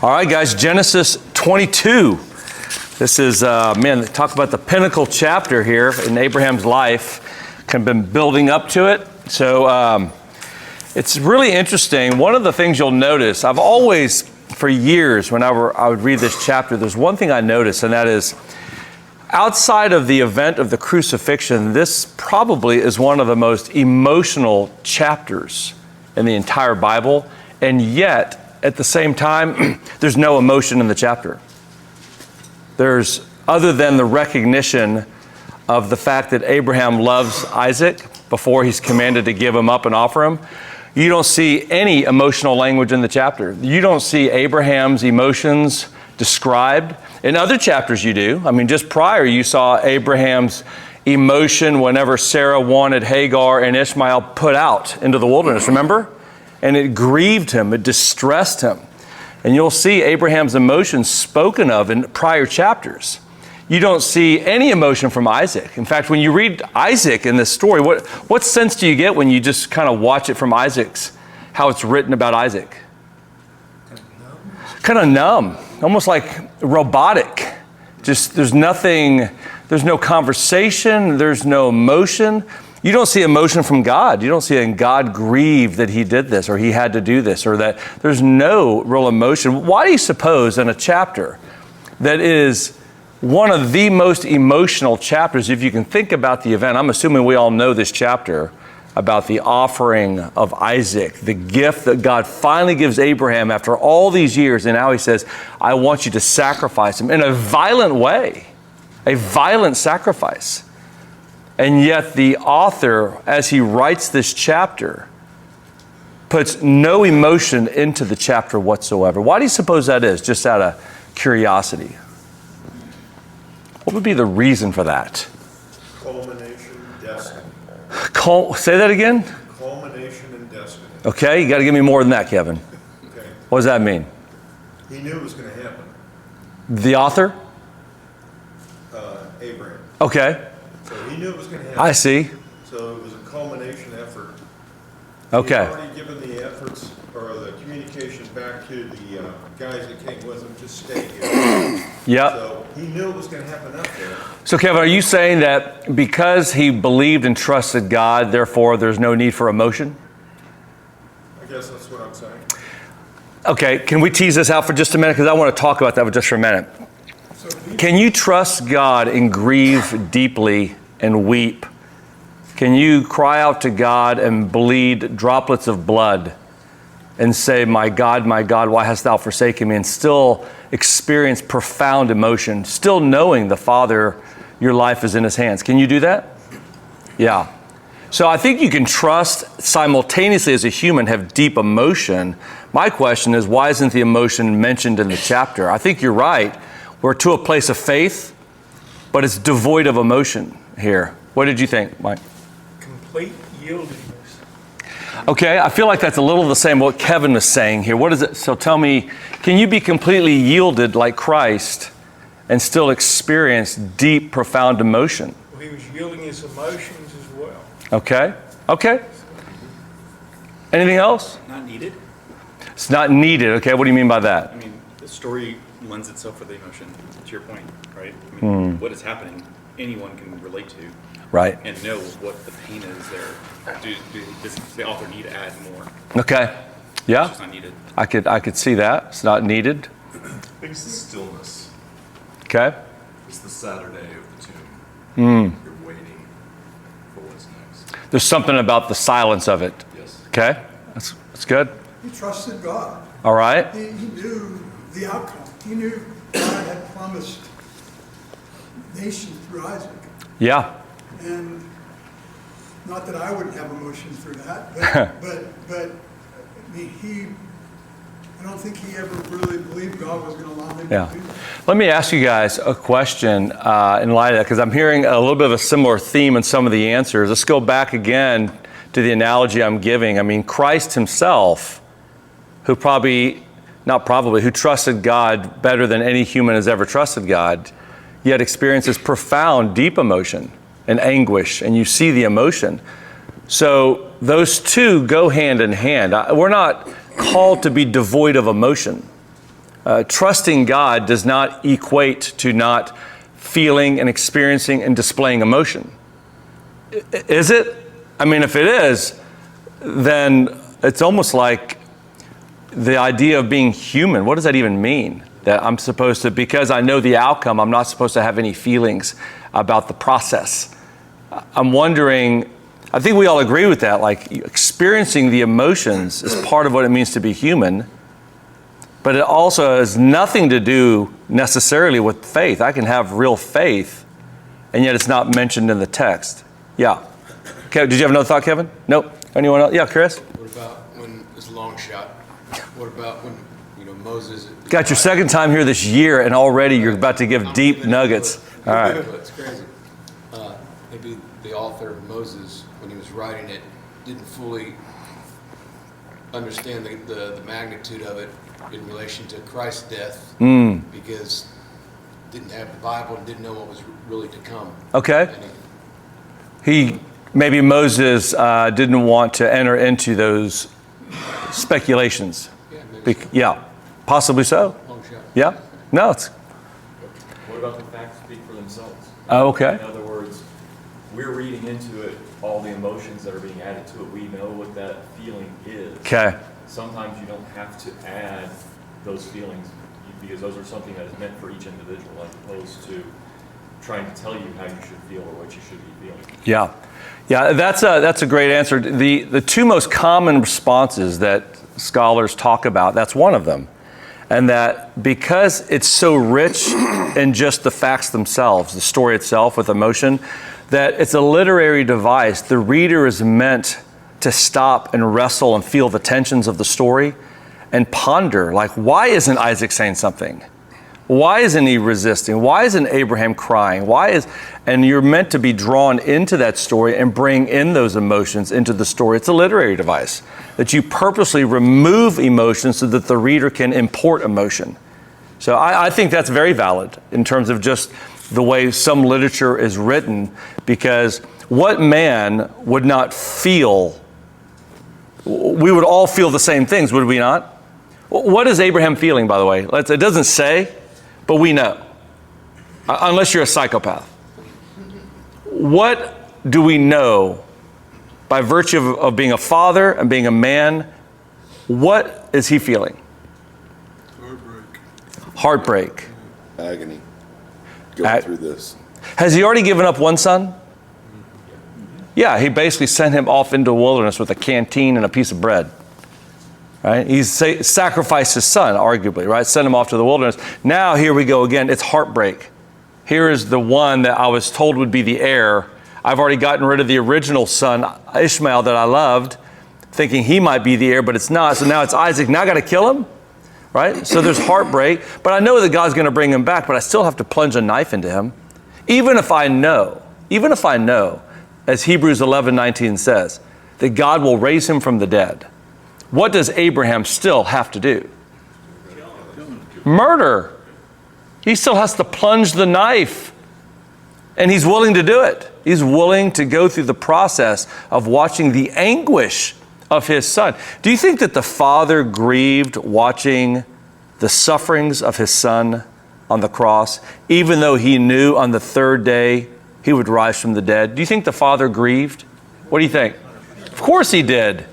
All right, guys, Genesis 22. This is, talk about the pinnacle chapter here in Abraham's life. Kind of been building up to it. So it's really interesting. One of the things you'll notice, I've always, for years, whenever I would read this chapter, there's one thing I notice, and that is, outside of the event of the crucifixion, this probably is one of the most emotional chapters in the entire Bible, and yet, at the same time, there's no emotion in the chapter. There's, other than the recognition of the fact that Abraham loves Isaac before he's commanded to give him up and offer him, you don't see any emotional language in the chapter. You don't see Abraham's emotions described. In other chapters you do. I mean, just prior you saw Abraham's emotion whenever Sarah wanted Hagar and Ishmael put out into the wilderness, remember? And it grieved him, it distressed him. And you'll see Abraham's emotions spoken of in prior chapters. You don't see any emotion from Isaac. In fact, when you read Isaac in this story, what sense do you get when you just kind of watch it from Isaac's, how it's written about Isaac? Kind of numb, almost like robotic. Just, there's nothing, there's no conversation, there's no emotion. You don't see emotion from God. You don't see God grieved that he did this or he had to do this or that there's no real emotion. Why do you suppose in a chapter that is one of the most emotional chapters, if you can think about the event, I'm assuming we all know this chapter about the offering of Isaac, the gift that God finally gives Abraham after all these years, and now he says, I want you to sacrifice him in a violent way, a violent sacrifice. And yet the author, as he writes this chapter, puts no emotion into the chapter whatsoever. Why do you suppose that is, just out of curiosity? What would be the reason for that? Culmination, destiny. Say that again? Culmination and destiny. Okay, you got to give me more than that, Kevin. Okay. What does that mean? He knew it was going to happen. The author? Abraham. Okay. So he knew it was going to happen. I see. So it was a culmination effort. Okay. He'd already given the efforts or the communication back to the guys that came with him to stay here. Yep. So he knew it was going to happen up there. So Kevin, are you saying that because he believed and trusted God, therefore there's no need for emotion? I guess that's what I'm saying. Okay, can we tease this out for just a minute? Because I want to talk about that for just for a minute. Can you trust God and grieve deeply and weep? Can you cry out to God and bleed droplets of blood and say, my God, why hast thou forsaken me? And still experience profound emotion, still knowing the Father, your life is in his hands. Can you do that? Yeah. So I think you can trust simultaneously as a human, have deep emotion. My question is, why isn't the emotion mentioned in the chapter? I think you're right. We're to a place of faith, but it's devoid of emotion here. What did you think, Mike? Complete yieldedness. Okay, I feel like that's a little the same what Kevin was saying here. What is it? So tell me, can you be completely yielded like Christ and still experience deep, profound emotion? Well, he was yielding his emotions as well. Okay, okay. Anything else? Not needed. It's not needed. Okay, what do you mean by that? I mean, the story lends itself for the emotion, to your point, right? I mean, what is happening, anyone can relate to. Right. And know what the pain is there. Does the author need to add more? Okay. Yeah. It's just not needed. I could see that. It's not needed. I think it's the stillness. Okay. It's the Saturday of the tomb. You're waiting for what's next. There's something about the silence of it. Yes. Okay. That's good. He trusted God. All right. He knew the outcome. He knew God had promised nations through Isaac. Yeah. And not that I wouldn't have emotions for that, but I mean, I don't think he ever really believed God was going to allow him to do that. Let me ask you guys a question in light of that, because I'm hearing a little bit of a similar theme in some of the answers. Let's go back again to the analogy I'm giving. I mean, Christ himself, who who trusted God better than any human has ever trusted God, yet experiences profound, deep emotion and anguish, and you see the emotion. So those two go hand in hand. We're not called to be devoid of emotion. trusting God does not equate to not feeling and experiencing and displaying emotion. Is it? I mean, if it is, then it's almost like the idea of being human. What does that even mean? That I'm supposed to, because I know the outcome, I'm not supposed to have any feelings about the process. I'm wondering, I think we all agree with that, like experiencing the emotions is part of what it means to be human, but it also has nothing to do necessarily with faith. I can have real faith, and yet it's not mentioned in the text. Yeah. Okay, did you have another thought, Kevin? Nope. Anyone else? Yeah, Chris? What about when it's a long shot? What about when, Moses... Got your second time here this year, and already you're about to give deep nuggets. All right. It's crazy. Maybe the author of Moses, when he was writing it, didn't fully understand the magnitude of it in relation to Christ's death, because didn't have the Bible and didn't know what was really to come. Okay. Maybe Moses didn't want to enter into those speculations. Yeah, possibly so. Long shot. Yeah. No, it's What about the facts speak for themselves? okay. In other words, we're reading into it all the emotions that are being added to it. We know what that feeling is. Okay. Sometimes you don't have to add those feelings because those are something that is meant for each individual, as opposed to trying to tell you how you should feel or what you should be feeling. Yeah. Yeah, that's a great answer. The two most common responses that scholars talk about, that's one of them. And that because it's so rich in just the facts themselves, the story itself with emotion, that it's a literary device. The reader is meant to stop and wrestle and feel the tensions of the story and ponder, like, why isn't Isaac saying something? Why isn't he resisting? Why isn't Abraham crying? And you're meant to be drawn into that story and bring in those emotions into the story. It's a literary device that you purposely remove emotion so that the reader can import emotion. So I think that's very valid in terms of just the way some literature is written, because what man would not feel? We would all feel the same things, would we not? What is Abraham feeling, by the way? It doesn't say, but we know, unless you're a psychopath. What do we know by virtue of being a father and being a man? What is he feeling? Heartbreak. Agony. Going through this. Has he already given up one son? Yeah, he basically sent him off into the wilderness with a canteen and a piece of bread. Right? He's sacrificed his son, arguably, right? Sent him off to the wilderness. Now here we go again. It's heartbreak. Here is the one that I was told would be the heir. I've already gotten rid of the original son, Ishmael, that I loved, thinking he might be the heir, but it's not. So now it's Isaac. Now I got to kill him, right? So there's heartbreak. But I know that God's going to bring him back, but I still have to plunge a knife into him. Even if I know, as Hebrews 11:19 says, that God will raise him from the dead. What does Abraham still have to do? Murder. He still has to plunge the knife. And he's willing to do it. He's willing to go through the process of watching the anguish of his son. Do you think that the father grieved watching the sufferings of his son on the cross, even though he knew on the third day he would rise from the dead? Do you think the father grieved? What do you think? Of course he did.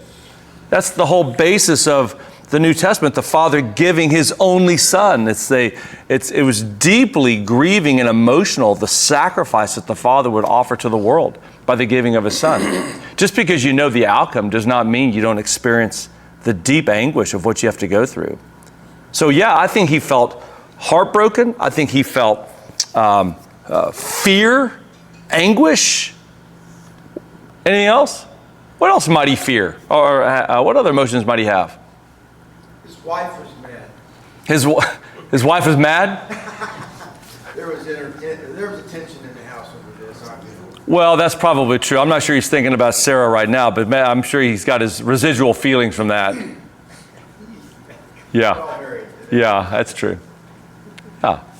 That's the whole basis of the New Testament, the Father giving his only Son. It was deeply grieving and emotional, the sacrifice that the Father would offer to the world by the giving of his Son. Just because you know the outcome does not mean you don't experience the deep anguish of what you have to go through. So yeah, I think he felt heartbroken. I think he felt fear, anguish. Anything else? What else might he fear? Or what other emotions might he have? His wife was mad. His wife was mad? There was a tension in the house over this. Well, that's probably true. I'm not sure he's thinking about Sarah right now, but I'm sure he's got his residual feelings from that. Yeah. Yeah, that's true.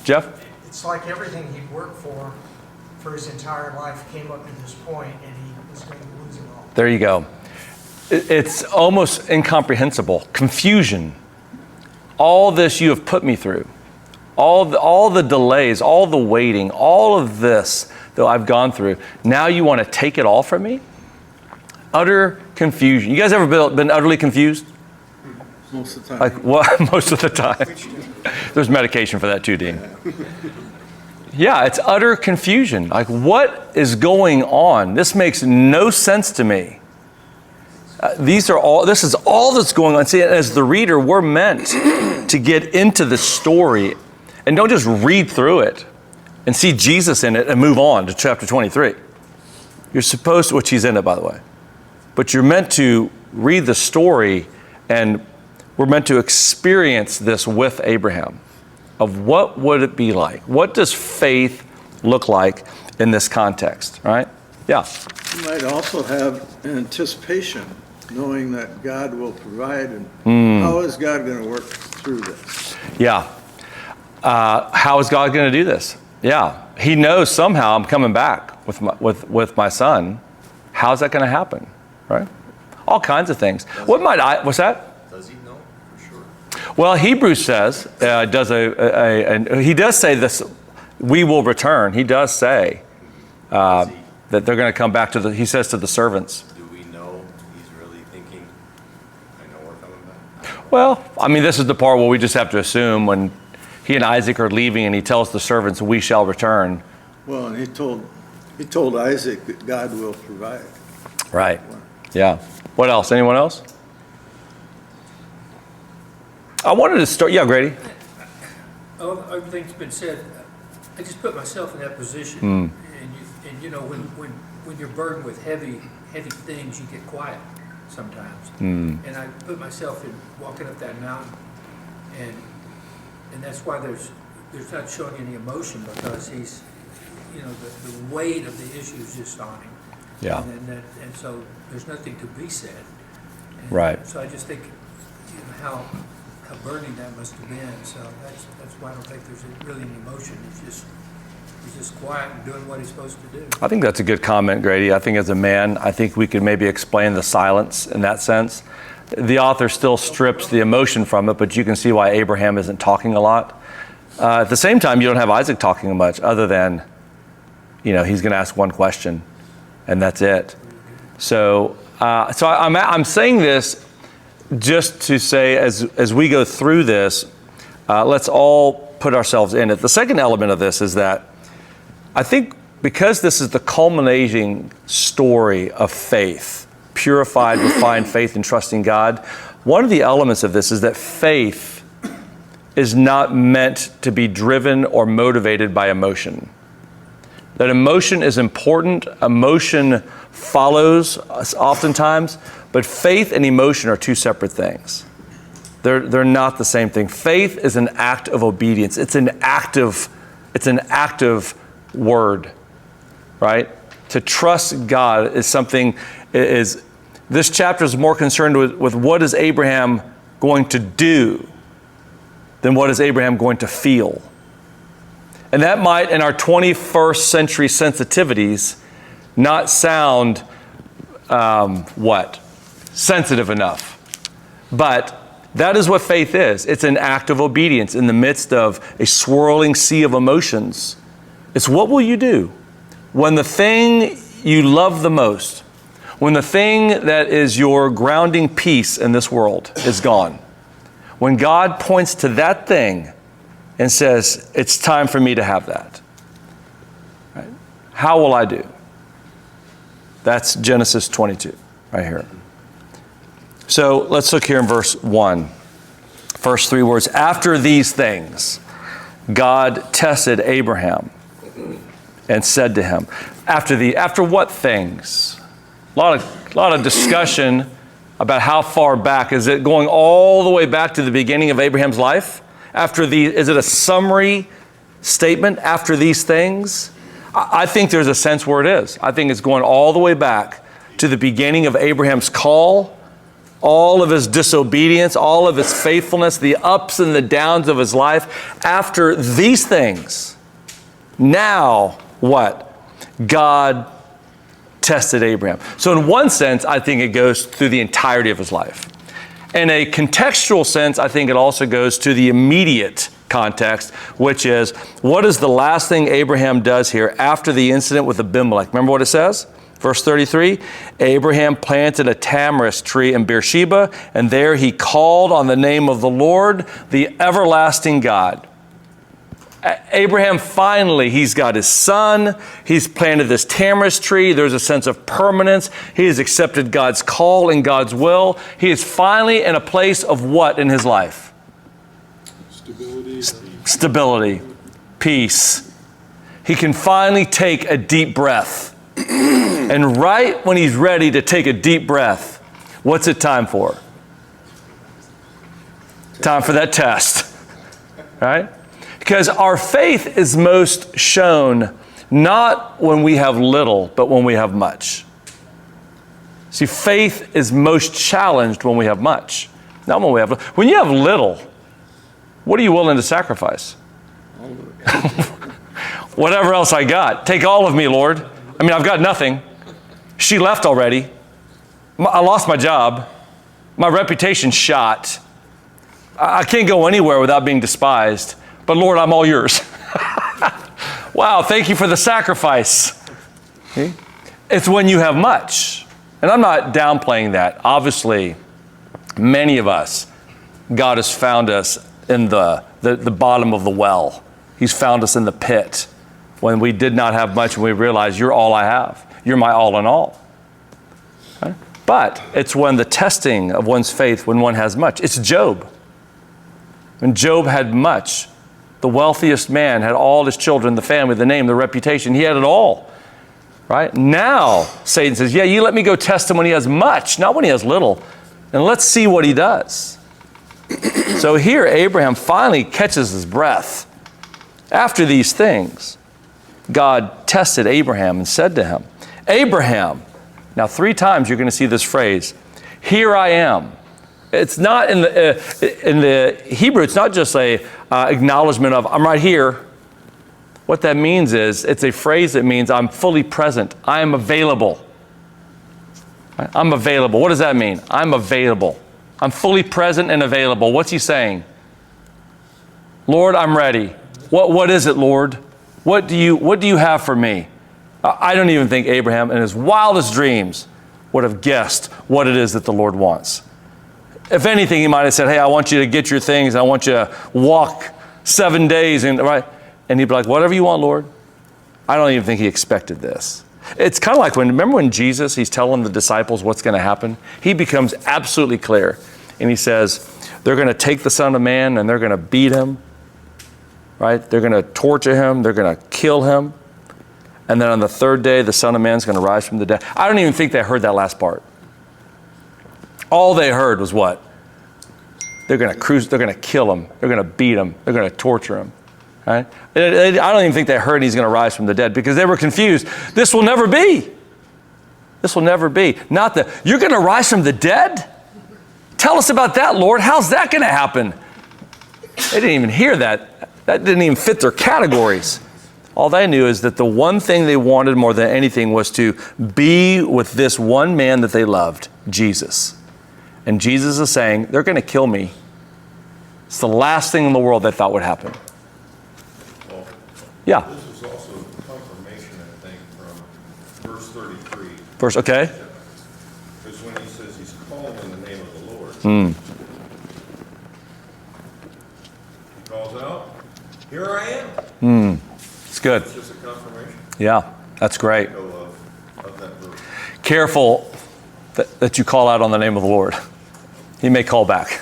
Jeff? It's like everything he'd worked for his entire life came up to this point, and he was going to lose it all. There you go. It's almost incomprehensible. Confusion. all this you have put me through, all the delays, all the waiting, all of this that I've gone through, now you want to take it all from me? Utter confusion. You guys ever been utterly confused? Most of the time. Like what? Most of the time. There's medication for that too, Dean. Yeah, it's utter confusion. Like, what is going on? This makes no sense to me. This is all that's going on. See, as the reader, we're meant to get into the story and don't just read through it and see Jesus in it and move on to chapter 23. You're supposed to, which he's in it, by the way. But you're meant to read the story, and we're meant to experience this with Abraham of what would it be like? What does faith look like in this context, right? Yeah. You might also have anticipation, knowing that God will provide, and how is God going to work through this? Yeah. How is God going to do this? Yeah. He knows somehow I'm coming back with my son. How's that going to happen, right? All kinds of things. What's that? Does he know for sure? Well, Hebrews says, he does say this, we will return. He does say that they're going to come back he says to the servants. Do we know he's really thinking, I know we're coming back? Well, I mean, this is the part where we just have to assume when he and Isaac are leaving and he tells the servants, we shall return. Well, and he told Isaac that God will provide. Right. Yeah. What else? Anyone else? I wanted to start. Yeah, Grady. Everything's been said. I just put myself in that position, and you know, when you're burdened with heavy things, you get quiet sometimes. And I put myself in walking up that mountain, and that's why there's not showing any emotion, because he's, you know, the weight of the issue is just on him. Yeah. And so there's nothing to be said. And Right. So I just think, you know, how burning that must have been. So that's why I don't think there's really any emotion. He's just quiet and doing what he's supposed to do. I think that's a good comment, Grady. I think as a man, I think we could maybe explain the silence in that sense. The author still strips the emotion from it, but you can see why Abraham isn't talking a lot. At the same time, you don't have Isaac talking much other than, you know, he's going to ask one question, and that's it. So I'm saying this just to say, as we go through this, let's all put ourselves in it. The second element of this is that I think because this is the culminating story of faith, purified, refined faith and trusting God, one of the elements of this is that faith is not meant to be driven or motivated by emotion. That emotion is important. Emotion follows us oftentimes, but faith and emotion are two separate things. They're not the same thing. Faith is an act of obedience. It's an active word, right? To trust God is something, this chapter is more concerned with what is Abraham going to do than what is Abraham going to feel. And that might, in our 21st century sensitivities, not sound, sensitive enough. But that is what faith is. It's an act of obedience in the midst of a swirling sea of emotions. It's what will you do when the thing you love the most, when the thing that is your grounding peace in this world is gone, when God points to that thing and says, it's time for me to have that. Right? How will I do? That's Genesis 22, right here. So let's look here in verse 1. First three words. After these things, God tested Abraham and said to him, after what things? A lot of discussion about how far back. Is it going all the way back to the beginning of Abraham's life? Is it a summary statement, after these things? I think there's a sense where it is. I think it's going all the way back to the beginning of Abraham's call, all of his disobedience, all of his faithfulness, the ups and the downs of his life. After these things, now what? God tested Abraham. So in one sense, I think it goes through the entirety of his life. In a contextual sense, I think it also goes to the immediate context, which is, what is the last thing Abraham does here after the incident with Abimelech? Remember what it says? Verse 33, Abraham planted a tamarisk tree in Beersheba, and there he called on the name of the Lord, the everlasting God. Abraham finally, he's got his son, he's planted this tamarisk tree, there's a sense of permanence, he has accepted God's call and God's will. He is finally in a place of what in his life? Stability, peace. He can finally take a deep breath. And right when he's ready to take a deep breath, what's it time for? Time for that test, right? Because our faith is most shown not when we have little, but when we have much. See, faith is most challenged when we have much, not when we have little. When you have little, what are you willing to sacrifice? Whatever else I got. Take all of me, Lord. I mean, I've got nothing. She left already. I lost my job. My reputation's shot. I can't go anywhere without being despised. But Lord, I'm all yours. Wow, thank you for the sacrifice. See? It's when you have much. And I'm not downplaying that. Obviously, many of us, God has found us in the bottom of the well. He's found us in the pit when we did not have much and we realized you're all I have. You're my all in all. Right? But it's when the testing of one's faith, when one has much. It's Job. When Job had much, the wealthiest man had all his children, the family, the name, the reputation. He had it all. Right? Now, Satan says, yeah, you let me go test him when he has much, not when he has little. And let's see what he does. So here, Abraham finally catches his breath. After these things, God tested Abraham and said to him, Abraham. Now, 3 times you're going to see this phrase, here I am. It's not in the Hebrew, it's not just a acknowledgement of, I'm right here. What that means is, it's a phrase that means I'm fully present. I am available. I'm available. What does that mean? I'm available. I'm fully present and available. What's he saying? Lord, I'm ready. What is it, Lord? What do you have for me? I don't even think Abraham in his wildest dreams would have guessed what it is that the Lord wants. If anything, he might have said, hey, I want you to get your things. I want you to walk 7 days. And he'd be like, whatever you want, Lord. I don't even think he expected this. It's kind of like remember when Jesus, he's telling the disciples what's going to happen? He becomes absolutely clear. And he says, they're going to take the Son of Man and they're going to beat him. Right? They're going to torture him. They're going to kill him. And then on the 3rd day, the Son of Man's going to rise from the dead. I don't even think they heard that last part. All they heard was what? They're going to kill him. They're going to beat him. They're going to torture him. Right? I don't even think they heard he's going to rise from the dead because they were confused. This will never be. This will never be. You're going to rise from the dead? Tell us about that, Lord. How's that going to happen? They didn't even hear that. That didn't even fit their categories. All they knew is that the one thing they wanted more than anything was to be with this one man that they loved, Jesus. And Jesus is saying, they're going to kill me. It's the last thing in the world they thought would happen. Well, yeah. This is also confirmation, I think, from verse 33. Okay. Because when he says he's calling in the name of the Lord, he calls out, here I am. It's good. It's just a confirmation. Yeah, that's great. Of that verse. Careful that you call out on the name of the Lord. He may call back.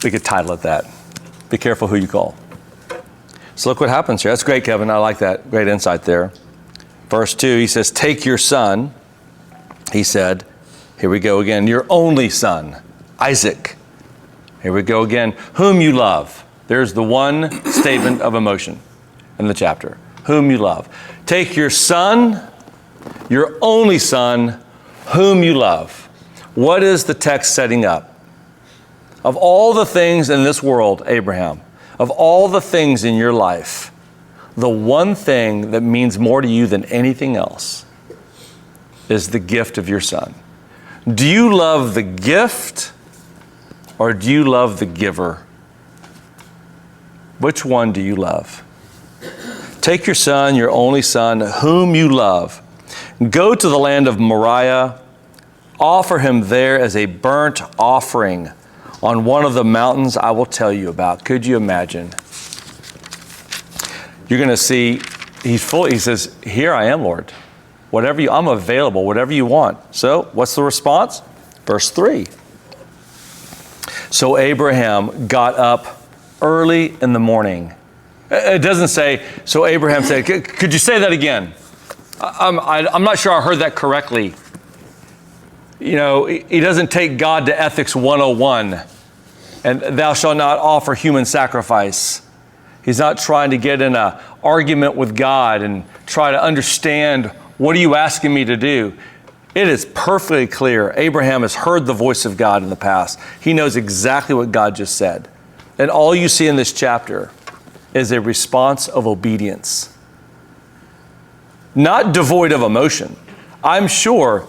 We could title it that. Be careful who you call. So look what happens here. That's great, Kevin. I like that. Great insight there. Verse 2, he says, take your son, he said, here we go again, your only son, Isaac. Here we go again, whom you love. There's the one statement of emotion in the chapter. Whom you love. Take your son, your only son, whom you love. What is the text setting up? Of all the things in this world, Abraham, of all the things in your life, the one thing that means more to you than anything else is the gift of your son. Do you love the gift or do you love the giver? Which one do you love? Take your son, your only son, whom you love. Go to the land of Moriah. Offer him there as a burnt offering on one of the mountains I will tell you about. Could you imagine? You're going to see, he says, here I am, Lord. I'm available, whatever you want. So what's the response? Verse 3. So Abraham got up early in the morning. It doesn't say, so Abraham said, could you say that again? I'm not sure I heard that correctly. You know, he doesn't take God to Ethics 101 and thou shalt not offer human sacrifice. He's not trying to get in an argument with God and try to understand, what are you asking me to do? It is perfectly clear. Abraham has heard the voice of God in the past. He knows exactly what God just said. And all you see in this chapter is a response of obedience. Not devoid of emotion. I'm sure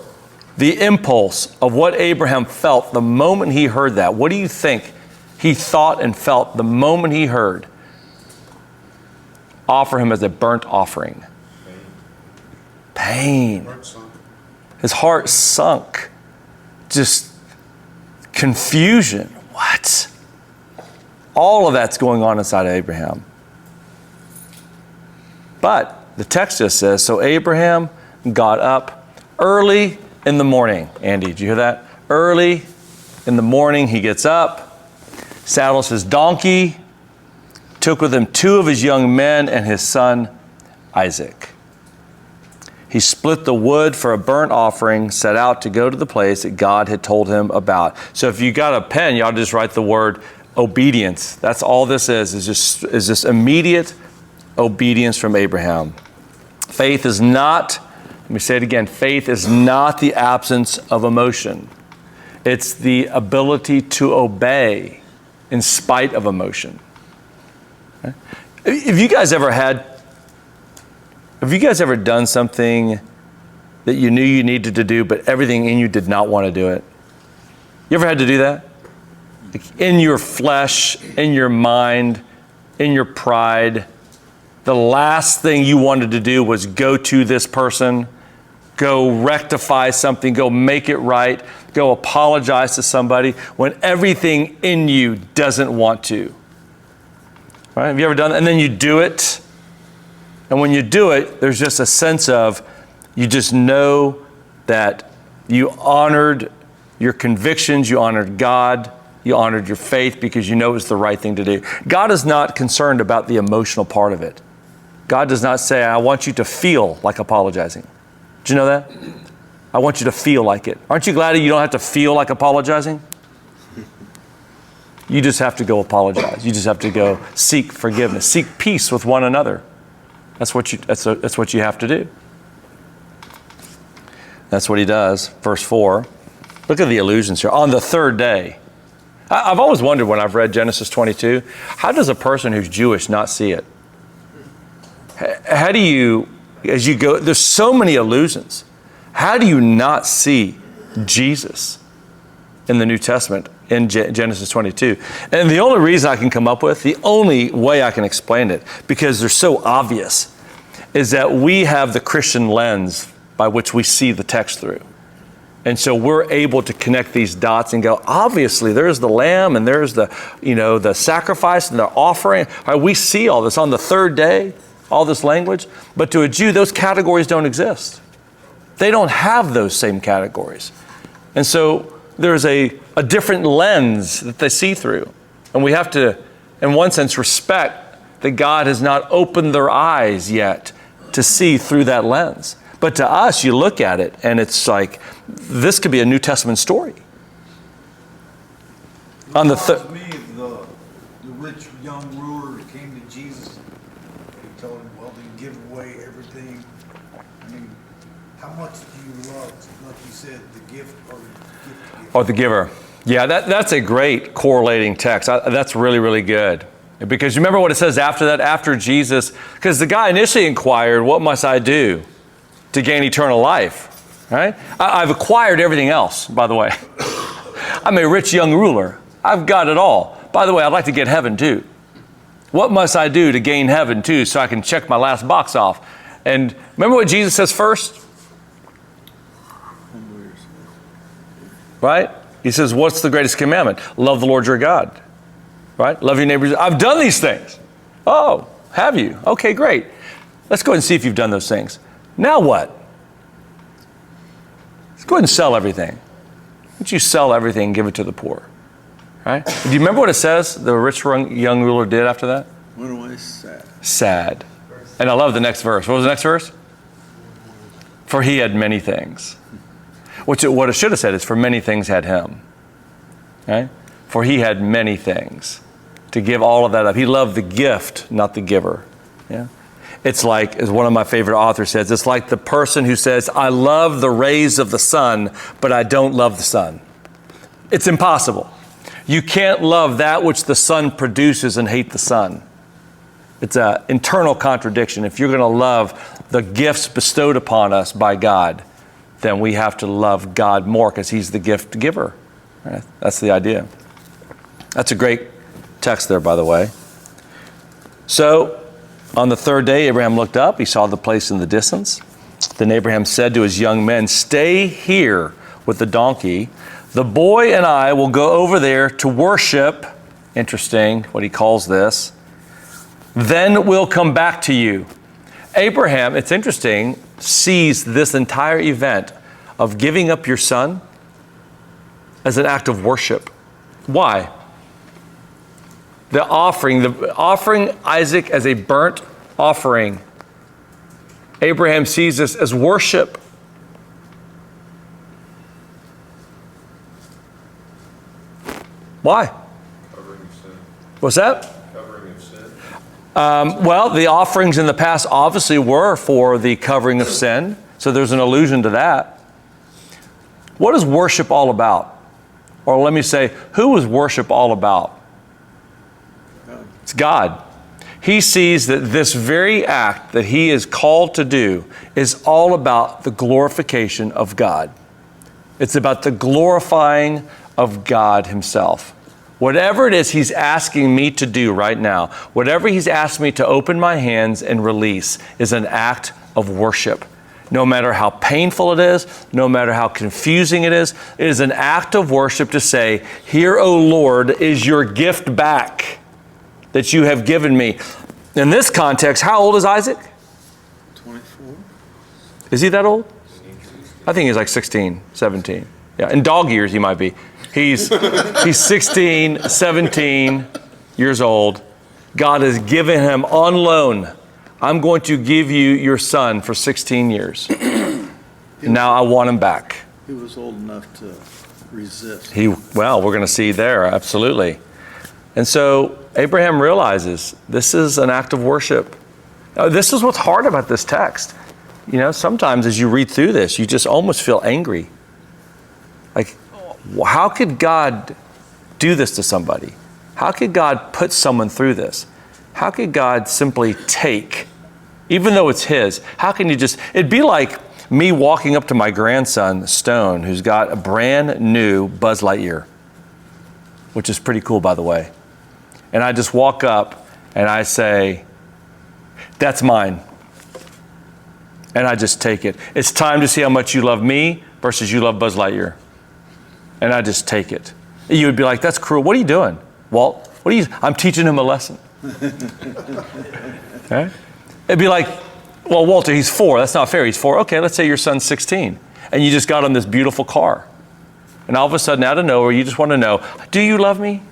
the impulse of what Abraham felt the moment he heard that. What do you think he thought and felt the moment he heard? Offer him as a burnt offering. Pain. His heart sunk. Just confusion. What? All of that's going on inside of Abraham. But the text just says, so Abraham got up early in the morning. Andy, did you hear that? Early in the morning, he gets up, saddles his donkey, took with him 2 of his young men and his son Isaac. He split the wood for a burnt offering, set out to go to the place that God had told him about. So if you got a pen, y'all just write the word obedience. That's all this is just immediate obedience from Abraham. Faith is not, let me say it again, faith is not the absence of emotion. It's the ability to obey in spite of emotion. Okay? Have you guys ever done something that you knew you needed to do, but everything in you did not want to do it? You ever had to do that? Like in your flesh, in your mind, in your pride, the last thing you wanted to do was go to this person, go rectify something, go make it right, go apologize to somebody when everything in you doesn't want to. Right? Have you ever done that? And then you do it. And when you do it, there's just a sense of, you just know that you honored your convictions, you honored God, you honored your faith because you know it was the right thing to do. God is not concerned about the emotional part of it. God does not say, I want you to feel like apologizing. Did you know that? I want you to feel like it. Aren't you glad that you don't have to feel like apologizing? You just have to go apologize. You just have to go seek forgiveness, seek peace with one another. That's what you have to do. That's what he does. Verse 4. Look at the allusions here. On the third day. I've always wondered when I've read Genesis 22, how does a person who's Jewish not see it? How do you, as you go, there's so many allusions. How do you not see Jesus in the New Testament in Genesis 22? And the only reason I can come up with, the only way I can explain it, because they're so obvious, is that we have the Christian lens by which we see the text through. And so we're able to connect these dots and go, obviously there's the lamb and there's the sacrifice and the offering. All right, we see all this on the third day, all this language. But to a Jew, those categories don't exist. They don't have those same categories. And so there's a different lens that they see through. And we have to, in one sense, respect that God has not opened their eyes yet to see through that lens. But to us, you look at it and it's like, this could be a New Testament story. On the the rich young ruler who came to Jesus. He told him, well, then give away everything. I mean, how much do you love, like you said, the gift or the gift? Or the giver. Yeah, that's a great correlating text. That's really, really good. Because remember what it says after that, after Jesus, because the guy initially inquired, what must I do to gain eternal life? right? I've acquired everything else, by the way. I'm a rich young ruler. I've got it all. By the way, I'd like to get heaven too. What must I do to gain heaven too, so I can check my last box off? And remember what Jesus says first? Right? He says, what's the greatest commandment? Love the Lord your God. Right? Love your neighbors. I've done these things. Oh, have you? Okay, great. Let's go ahead and see if you've done those things. Now what? Let's go ahead and sell everything. Why don't you sell everything and give it to the poor? Right? Do you remember what it says the rich young ruler did after that? Went away sad. Sad. And I love the next verse. What was the next verse? For he had many things. What it should have said is, for many things had him. Right? For he had many things. To give all of that up. He loved the gift, not the giver. Yeah. It's like, as one of my favorite authors says, it's like the person who says, I love the rays of the sun, but I don't love the sun. It's impossible. You can't love that which the sun produces and hate the sun. It's an internal contradiction. If you're going to love the gifts bestowed upon us by God, then we have to love God more because he's the gift giver. Right? That's the idea. That's a great text there, by the way. So, on the third day, Abraham looked up. He saw the place in the distance. Then Abraham said to his young men, stay here with the donkey. The boy and I will go over there to worship. Interesting what he calls this. Then we'll come back to you. Abraham, it's interesting, sees this entire event of giving up your son as an act of worship. Why? The offering Isaac as a burnt offering. Abraham sees this as worship. Why? Covering of sin. What's that? Covering of sin. Well, the offerings in the past obviously were for the covering of sin. So there's an allusion to that. What is worship all about? Or let me say, who is worship all about? It's God. He sees that this very act that he is called to do is all about the glorification of God. It's about the glorifying of God himself. Whatever it is he's asking me to do right now, whatever he's asked me to open my hands and release is an act of worship. No matter how painful it is, no matter how confusing it is an act of worship to say, here, O Lord, is your gift back that you have given me. In this context, how old is Isaac? 24. Is he that old? I think he's like 16, 17. Yeah, in dog years he might be. He's 16, 17 years old. God has given him on loan. I'm going to give you your son for 16 years. Now I want him back. He was old enough to resist. Well, we're going to see there, absolutely. And so Abraham realizes this is an act of worship. This is what's hard about this text. You know, sometimes as you read through this, you just almost feel angry. Like, how could God do this to somebody? How could God put someone through this? How could God simply take, even though it's his, how can you just, it'd be like me walking up to my grandson, Stone, who's got a brand new Buzz Lightyear, which is pretty cool, by the way. And I just walk up and I say, that's mine. And I just take it. It's time to see how much you love me versus you love Buzz Lightyear. And I just take it. You would be like, that's cruel. What are you doing, Walt? I'm teaching him a lesson. Okay? It'd be like, well, Walter, he's 4. That's not fair. He's 4. Okay, let's say your son's 16. And you just got him this beautiful car. And all of a sudden, out of nowhere, you just want to know, do you love me?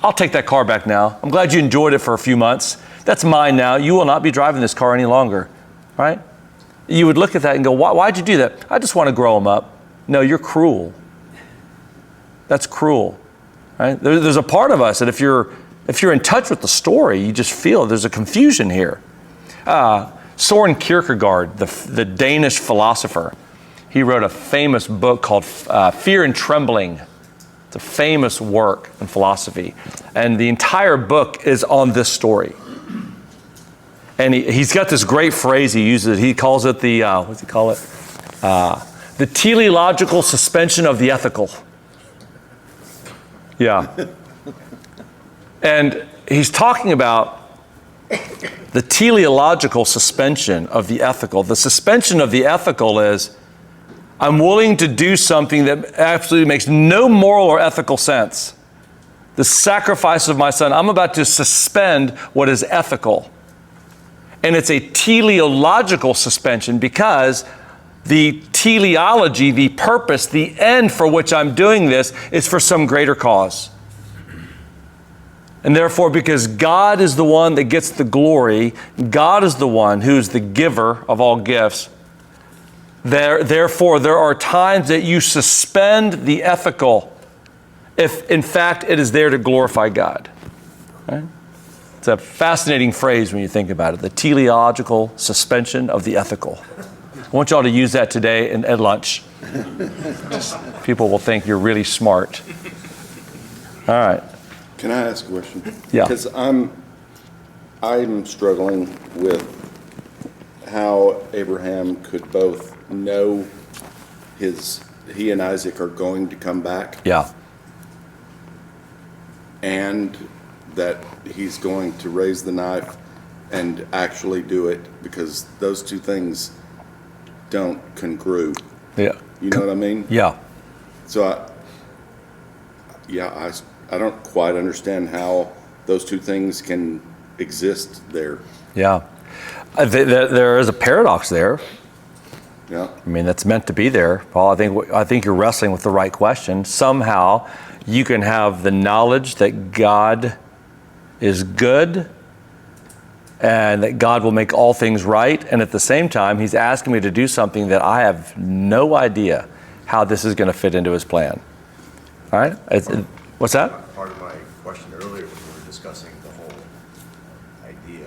I'll take that car back now. I'm glad you enjoyed it for a few months. That's mine now. You will not be driving this car any longer. Right? You would look at that and go, why'd you do that? I just want to grow him up. No, you're cruel. That's cruel. Right? There's a part of us that if you're in touch with the story, you just feel there's a confusion here. Søren Kierkegaard, the Danish philosopher, he wrote a famous book called Fear and Trembling. It's a famous work in philosophy. And the entire book is on this story. And he's got this great phrase he uses. He calls it the, what's he call it? The teleological suspension of the ethical. Yeah. And he's talking about the teleological suspension of the ethical. The suspension of the ethical is, I'm willing to do something that absolutely makes no moral or ethical sense. The sacrifice of my son, I'm about to suspend what is ethical. And it's a teleological suspension because the teleology, the purpose, the end for which I'm doing this is for some greater cause. And therefore, because God is the one that gets the glory, God is the one who's the giver of all gifts, therefore there are times that you suspend the ethical if in fact it is there to glorify God. Right? It's a fascinating phrase when you think about it, the teleological suspension of the ethical. I want y'all to use that today at lunch. People will think you're really smart. All right. Can I ask a question? Yeah. Because I'm struggling with how Abraham could both know he and Isaac are going to come back. Yeah. And that he's going to raise the knife and actually do it, because those two things don't congruent. Yeah. You know what I mean? Yeah. So I don't quite understand how those two things can exist there. Yeah. There is a paradox there. Yeah. I mean, that's meant to be there, Paul. I think you're wrestling with the right question. Somehow you can have the knowledge that God is good and that God will make all things right. And at the same time, he's asking me to do something that I have no idea how this is going to fit into his plan. All right? What's that? Part of my question earlier when we were discussing the whole idea,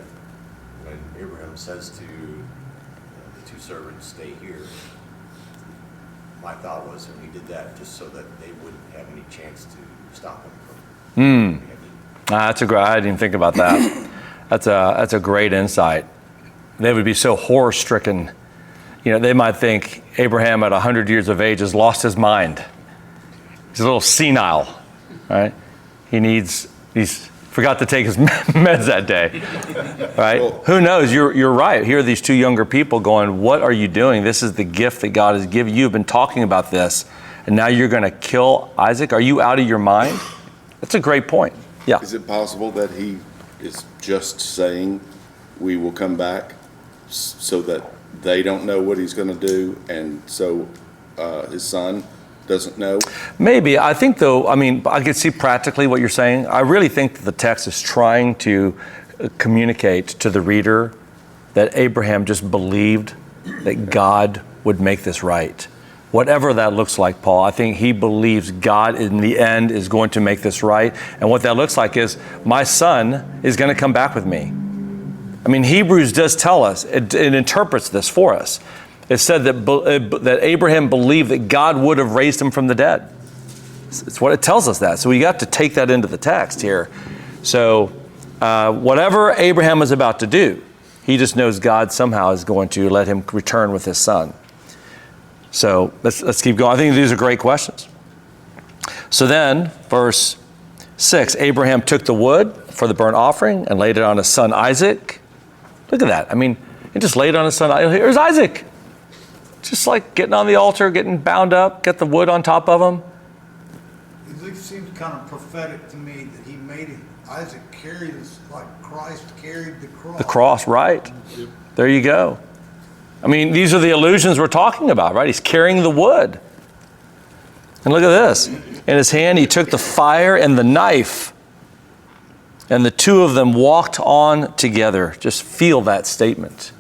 when Abraham says to the two servants, stay here, my thought was when he did that just so that they wouldn't have any chance to stop him from That's a great, I didn't even think about that. That's a great insight. They would be so horror stricken. You know, they might think Abraham at 100 years of age has lost his mind. He's a little senile, right? He's forgot to take his meds that day, right? Well, who knows? You're right. Here are these two younger people going, what are you doing? This is the gift that God has given you. You've been talking about this, and now you're going to kill Isaac? Are you out of your mind? That's a great point. Yeah. Is it possible that he is just saying we will come back so that they don't know what he's going to do, and so his son doesn't know? Maybe. I think, though, I mean, I could see practically what you're saying. I really think that the text is trying to communicate to the reader that Abraham just believed that God would make this right. Whatever that looks like, Paul, I think he believes God in the end is going to make this right. And what that looks like is my son is going to come back with me. I mean, Hebrews does tell us, it interprets this for us. It said that Abraham believed that God would have raised him from the dead. It's what it tells us that. So we got to take that into the text here. So whatever Abraham is about to do, he just knows God somehow is going to let him return with his son. So let's keep going. I think these are great questions. So then, verse 6, Abraham took the wood for the burnt offering and laid it on his son Isaac. Look at that. I mean, he just laid it on his son. Here's Isaac. Just like getting on the altar, getting bound up, get the wood on top of him. It seems kind of prophetic to me that he made Isaac carry this, like Christ carried the cross. The cross, right. There you go. I mean, these are the illusions we're talking about, right? He's carrying the wood. And look at this. In his hand, he took the fire and the knife, and the two of them walked on together. Just feel that statement.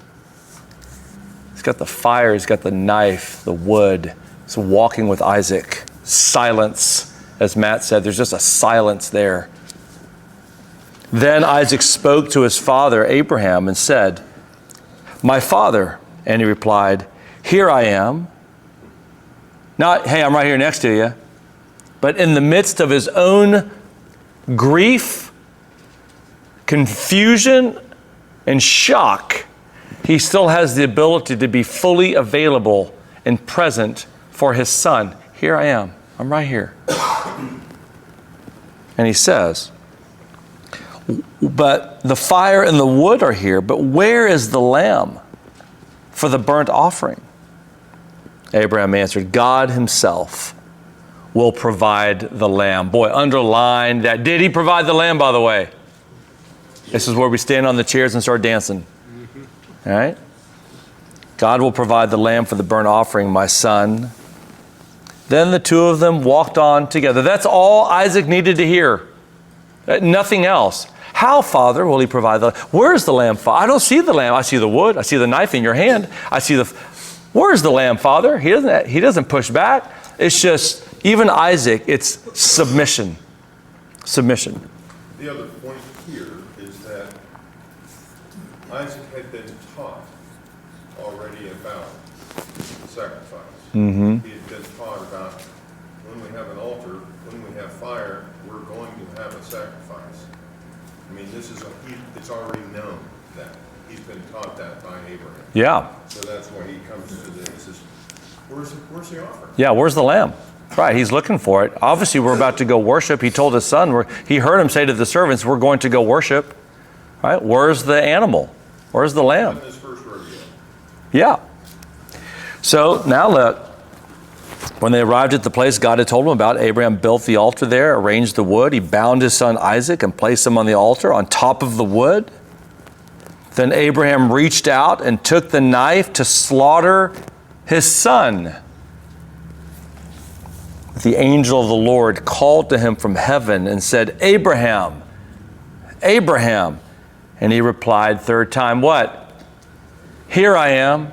He's got the fire, he's got the knife, the wood. He's walking with Isaac. Silence, as Matt said, there's just a silence there. Then Isaac spoke to his father, Abraham, and said, "My father." And he replied, "Here I am." Not, "Hey, I'm right here next to you." But in the midst of his own grief, confusion, and shock, he still has the ability to be fully available and present for his son. Here I am. I'm right here. And he says, but the fire and the wood are here, but where is the lamb for the burnt offering? Abraham answered, God himself will provide the lamb. Boy, underline that. Did he provide the lamb, by the way? This is where we stand on the chairs and start dancing. All right? God will provide the lamb for the burnt offering, my son. Then the two of them walked on together. That's all Isaac needed to hear. Nothing else. How, Father, will he provide the lamb? Where's the lamb, Father? I don't see the lamb. I see the wood. I see the knife in your hand. I see the... Where's the lamb, Father? He doesn't push back. It's just, even Isaac, it's submission. Submission. The other point here is that Isaac had been taught already about sacrifice. Mm-hmm. He had been taught about when we have an altar, when we have fire, we're going to have a sacrifice. I mean, it's already known that. He's been taught that by Abraham. Yeah. So that's why he comes to this. He says, where's the offering? Yeah, where's the lamb? Right, he's looking for it. Obviously, we're about to go worship. He told his son, he heard him say to the servants, we're going to go worship. Right? Where's the animal? Where's the lamb? His first rodeo. Yeah. So now look, when they arrived at the place God had told him about, Abraham built the altar there, arranged the wood. He bound his son Isaac and placed him on the altar on top of the wood. Then Abraham reached out and took the knife to slaughter his son. The angel of the Lord called to him from heaven and said, Abraham, Abraham. And he replied third time, what? Here I am,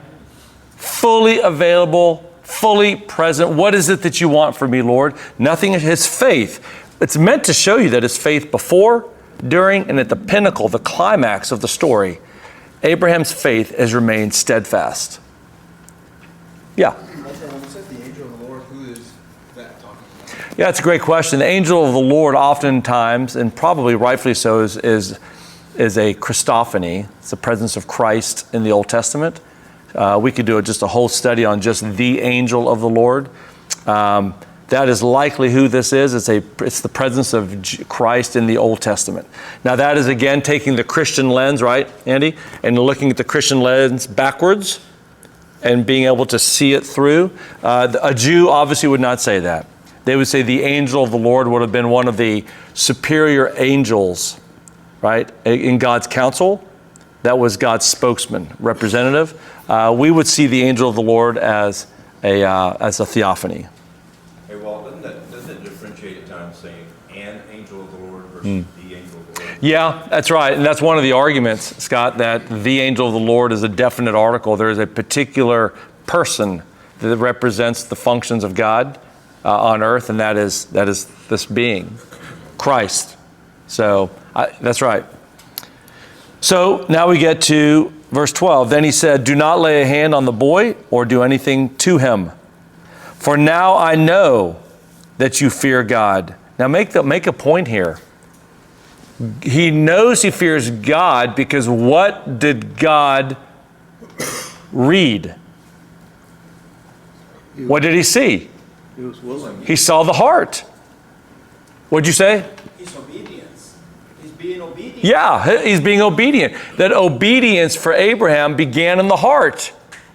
fully available, fully present. What is it that you want from me, Lord? Nothing. His faith. It's meant to show you that his faith before, during, and at the pinnacle, the climax of the story, Abraham's faith has remained steadfast. Yeah. When it says the angel of the Lord, who is that talking about? Yeah, it's a great question. The angel of the Lord oftentimes, and probably rightfully so, is a Christophany. It's the presence of Christ in the Old Testament. We could do just a whole study on just the angel of the Lord. That is likely who this is. It's the presence of Christ in the Old Testament. Now that is, again, taking the Christian lens, right, Andy? And looking at the Christian lens backwards and being able to see it through. A Jew obviously would not say that. They would say the angel of the Lord would have been one of the superior angels, right, in God's council. That was God's spokesman, representative. We would see the angel of the Lord as a theophany. Hey, Walt, doesn't it differentiate at times saying an angel of the Lord versus the angel of the Lord? Yeah, that's right. And that's one of the arguments, Scott, that the angel of the Lord is a definite article. There is a particular person that represents the functions of God on earth, and that is this being, Christ. So that's right. So now we get to verse 12. Then he said, do not lay a hand on the boy or do anything to him. For now I know that you fear God. Now make a point here. He knows he fears God because what did God read? What did he see? He was willing. He saw the heart. What'd you say? His obedience. He's being obedient. Yeah, he's being obedient. That obedience for Abraham began in the heart.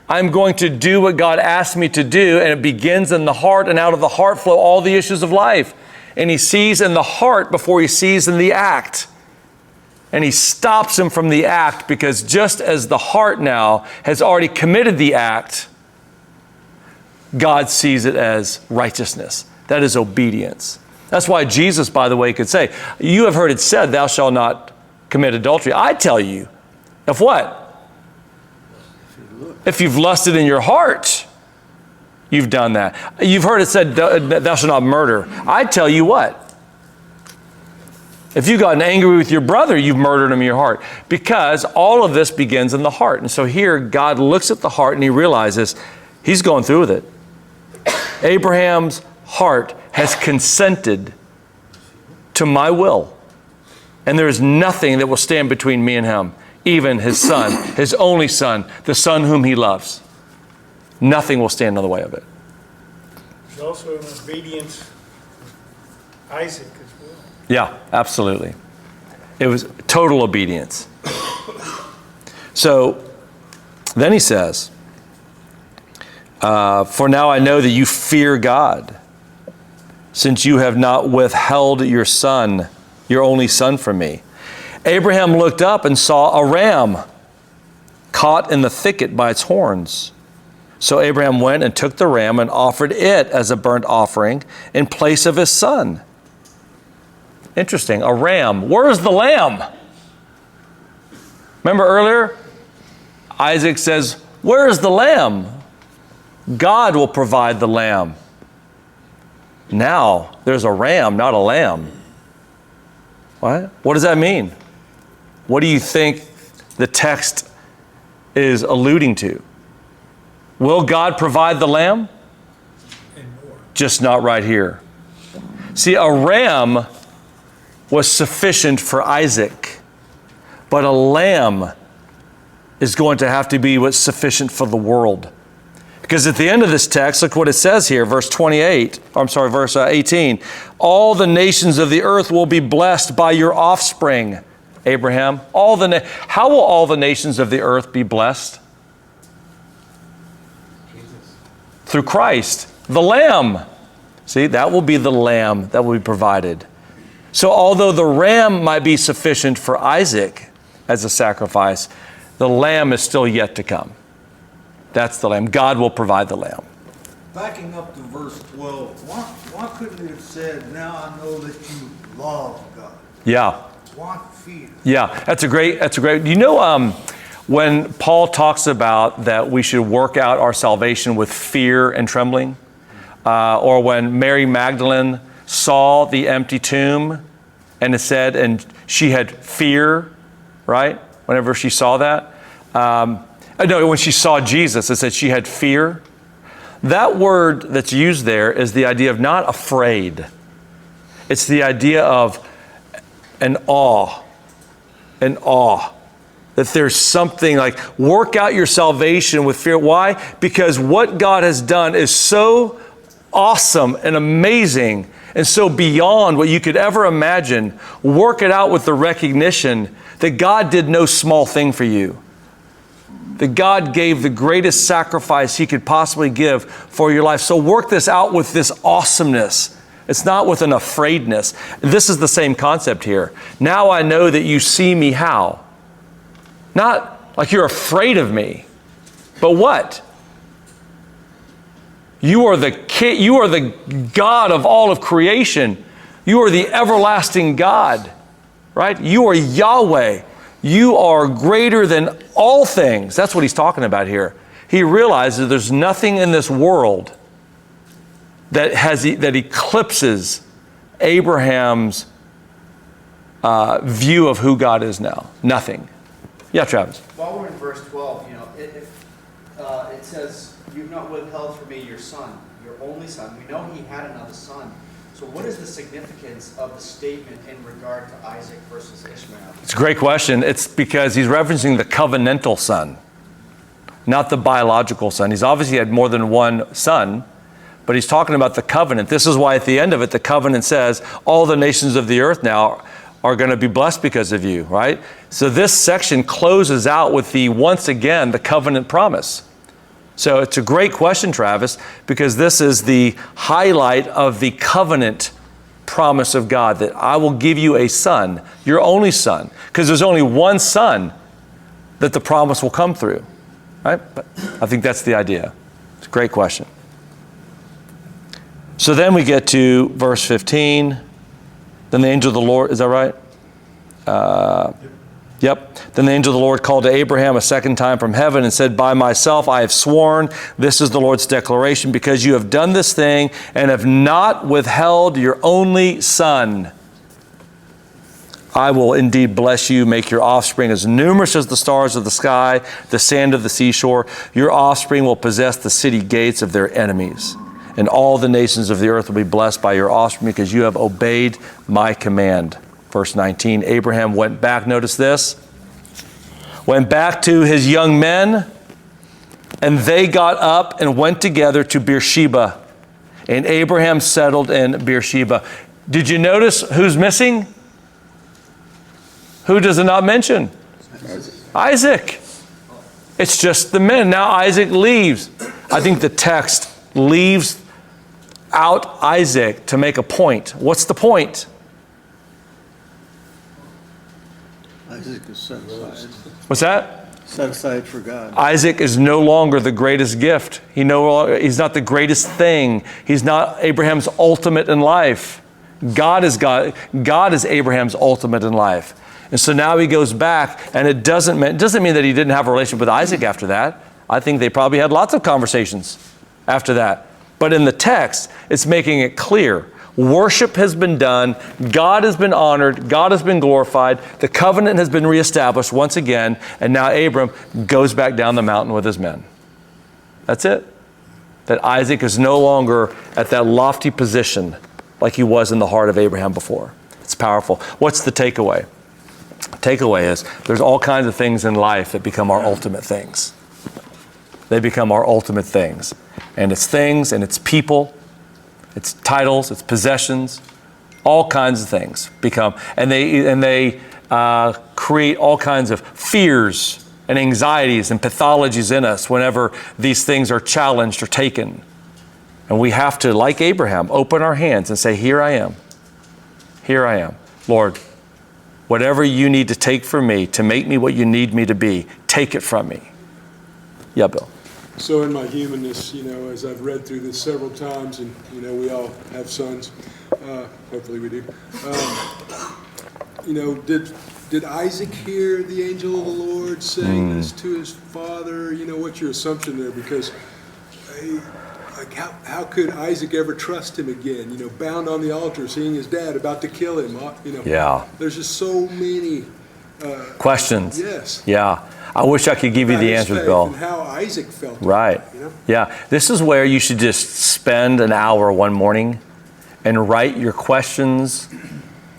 I'm going to do what God asked me to do, and it begins in the heart, and out of the heart flow all the issues of life. And he sees in the heart before he sees in the act. And he stops him from the act because just as the heart now has already committed the act, God sees it as righteousness. That is obedience. That's why Jesus, by the way, could say, you have heard it said, thou shalt not commit adultery. I tell you, of what? If you've lusted in your heart, you've done that. You've heard it said, thou shalt not murder. I tell you what? If you've gotten angry with your brother, you've murdered him in your heart. Because all of this begins in the heart. And so here, God looks at the heart and he realizes he's going through with it. Abraham's heart has consented to my will. And there is nothing that will stand between me and him. Even his son, his only son, the son whom he loves. Nothing will stand in the way of it. There's also an obedience of Isaac as well. Yeah, absolutely. It was total obedience. So then he says, for now I know that you fear God, since you have not withheld your son, your only son, from me. Abraham looked up and saw a ram caught in the thicket by its horns. So Abraham went and took the ram and offered it as a burnt offering in place of his son. Interesting, a ram. Where's the lamb? Remember earlier? Isaac says, where's the lamb? God will provide the lamb. Now, there's a ram, not a lamb. What? What does that mean? What do you think the text is alluding to? Will God provide the lamb? Just not right here. See, a ram was sufficient for Isaac, but a lamb is going to have to be what's sufficient for the world. Because at the end of this text, look what it says here, verse 18. All the nations of the earth will be blessed by your offspring, Abraham. How will all the nations of the earth be blessed? Jesus. Through Christ, the Lamb. See, that will be the lamb that will be provided. So although the ram might be sufficient for Isaac as a sacrifice, the lamb is still yet to come. That's the lamb. God will provide the lamb. Backing up to verse 12, why couldn't it have said, now I know that you love God? Yeah. Why fear? Yeah, that's a great, you know, when Paul talks about that we should work out our salvation with fear and trembling, or when Mary Magdalene saw the empty tomb and it said, and she had fear, right? Whenever she saw that. No, when she saw Jesus, it said she had fear. That word that's used there is the idea of not afraid. It's the idea of an awe. An awe. That there's something like, work out your salvation with fear. Why? Because what God has done is so awesome and amazing and so beyond what you could ever imagine. Work it out with the recognition that God did no small thing for you. That God gave the greatest sacrifice He could possibly give for your life. So work this out with this awesomeness. It's not with an afraidness. This is the same concept here. Now I know that you see me how? Not like you're afraid of me, but what? You are the God of all of creation. You are the everlasting God, right? You are Yahweh. You are greater than all things. That's what he's talking about here. He realizes there's nothing in this world that eclipses Abraham's view of who God is now. Nothing. Yeah, Travis. While we're in verse 12, it says, you've not withheld from me your son, your only son. We know he had another son. So what is the significance of the statement in regard to Isaac versus Ishmael? It's a great question. It's because he's referencing the covenantal son, not the biological son. He's obviously had more than one son, but he's talking about the covenant. This is why at the end of it, the covenant says, all the nations of the earth now are going to be blessed because of you, right? So this section closes out with once again, the covenant promise. So it's a great question, Travis, because this is the highlight of the covenant promise of God, that I will give you a son, your only son, because there's only one son that the promise will come through, right? But I think that's the idea. It's a great question. So then we get to verse 15. Then the angel of the Lord, is that right? Yep. Then the angel of the Lord called to Abraham a second time from heaven and said, by myself I have sworn, this is the Lord's declaration, because you have done this thing and have not withheld your only son. I will indeed bless you, make your offspring as numerous as the stars of the sky, the sand of the seashore. Your offspring will possess the city gates of their enemies. And all the nations of the earth will be blessed by your offspring, because you have obeyed my command. Verse 19, Abraham went back, notice this, went back to his young men And they got up and went together to Beersheba. And Abraham settled in Beersheba. Did you notice who's missing? Who does it not mention? Isaac. It's just the men. Now Isaac leaves. I think the text leaves out Isaac to make a point. What's the point? Isaac is set aside. What's that? Set aside for God. Isaac is no longer the greatest gift. He's not the greatest thing. He's not Abraham's ultimate in life. God is Abraham's ultimate in life. And so now he goes back, and it doesn't mean that he didn't have a relationship with Isaac after that. I think they probably had lots of conversations after that. But in the text, it's making it clear. Worship has been done. God has been honored. God has been glorified. The covenant has been reestablished once again. And now Abram goes back down the mountain with his men. That's it. That Isaac is no longer at that lofty position like he was in the heart of Abraham before. It's powerful. What's the takeaway? Takeaway is there's all kinds of things in life that become our ultimate things. They become our ultimate things. And it's things and it's people. It's titles, it's possessions, all kinds of things become, and they create all kinds of fears and anxieties and pathologies in us whenever these things are challenged or taken. And we have to, like Abraham, open our hands and say, here I am. Here I am. Lord, whatever you need to take from me to make me what you need me to be, take it from me. Yeah, Bill. So in my humanness, as I've read through this several times, and, we all have sons, hopefully we do, did Isaac hear the angel of the Lord saying this to his father? What's your assumption there? Because how could Isaac ever trust him again? Bound on the altar, seeing his dad about to kill him. Yeah. There's just so many questions. Yes. Yeah. I wish I could give you the answers, Bill. And how Isaac felt. Right. Yeah. This is where you should just spend an hour one morning and write your questions,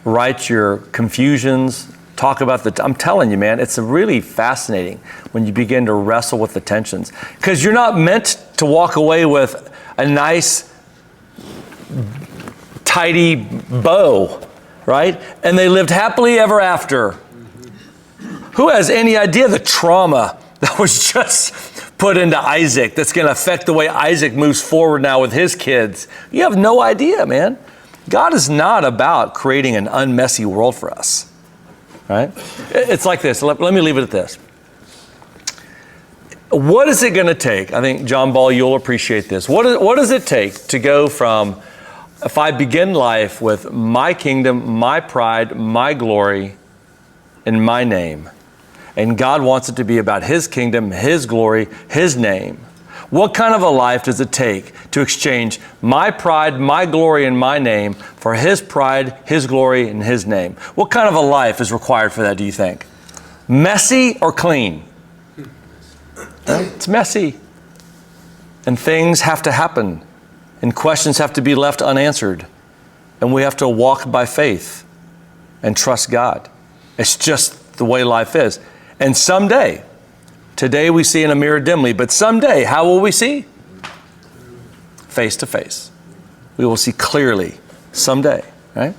write your confusions, talk about I'm telling you, man, it's really fascinating when you begin to wrestle with the tensions. Because you're not meant to walk away with a nice, tidy bow, right? And they lived happily ever after. Who has any idea the trauma that was just put into Isaac that's going to affect the way Isaac moves forward now with his kids? You have no idea, man. God is not about creating an unmessy world for us, right? It's like this. Let me leave it at this. What is it going to take? I think, John Ball, you'll appreciate this. What does it take to go from, if I begin life with my kingdom, my pride, my glory, and my name, and God wants it to be about His kingdom, His glory, His name. What kind of a life does it take to exchange my pride, my glory, and my name for His pride, His glory, and His name? What kind of a life is required for that, do you think? Messy or clean? It's messy. And things have to happen. And questions have to be left unanswered. And we have to walk by faith and trust God. It's just the way life is. And someday, today we see in a mirror dimly, but someday, how will we see? Face to face. We will see clearly someday, right?